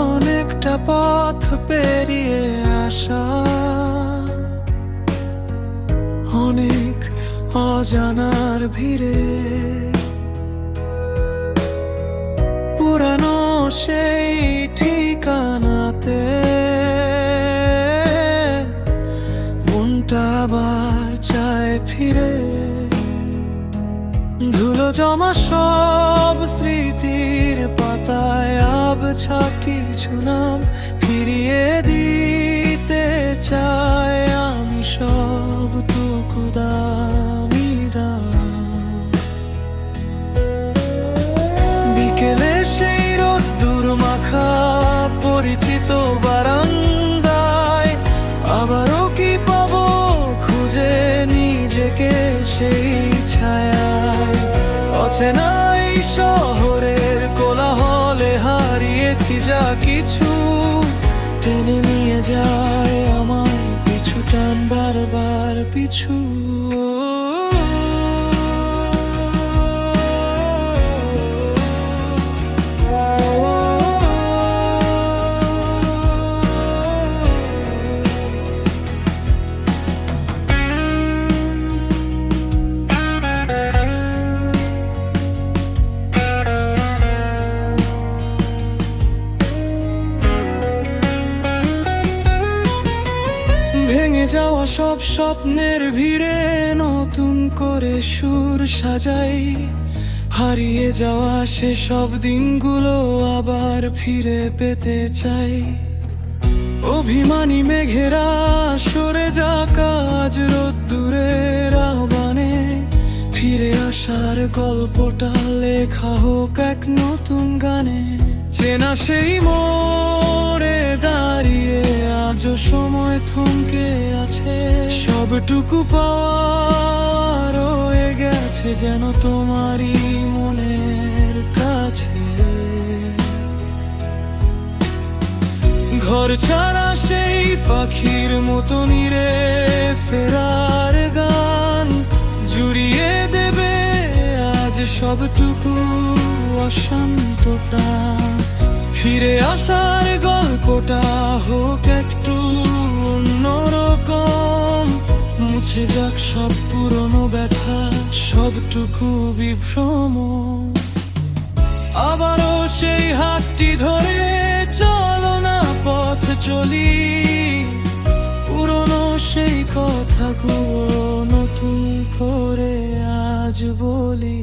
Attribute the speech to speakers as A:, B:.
A: অনেকটা পথ পেরিয়ে আসা, অনেক অজানার ভিড়ে পুরানো সেই ঠিকানাতে মনটা আবার চায় ফিরে। ধুলো জমা সব স্মৃতির পাতায় আবছা কিছু নাম ফিরিয়ে দিতে চাই আমি সব টুকু দামি দাম। বিকেলে সেই রোদ্দুর মাখা পরিচিত বারান্দায় আবারও কি পাবো খুঁজে নিজেকে সেই ছায়ায়। অচেনা এই শহরের কোলাহলে হারিয়েছি যা কিছু, টেনে নিয়ে যায় আমায় পিছু টান বারবার পিছু। ভেঙে যাওয়া সব স্বপ্নের ভিড়ে নতুন করে সুর সাজাই, হারিয়ে যাওয়া সেসব দিনগুলো আবার ফিরে পেতে চাই। অভিমানী মেঘেরা সরে যাক আজ রোদ্দুরের আহ্বানে, ফিরে আসার গল্পটা লেখা হোক এক নতুন গানে। চেনা সেই মোড়ে দাঁড়িয়ে আজও সময় থমকে আছে, সবটুকু পাওয়া রয়ে গেছে যেন তোমারই মনের কাছে। ঘর ছাড়া সেই পাখির মতো নিরে ফেরার গান জুড়িয়ে দেবে আজ সবটুকু অশান্ত প্রাণ। ফিরে আসার গল্পটা হোক একটু অন্যরকম, মুছে যাক সব পুরনো ব্যথা সবটুকু বিভ্রম। আবারও সেই হাতটি ধরে চলো না পথ চলি, পুরনো সেই কথাগুলো নতুন করে আজ বলি।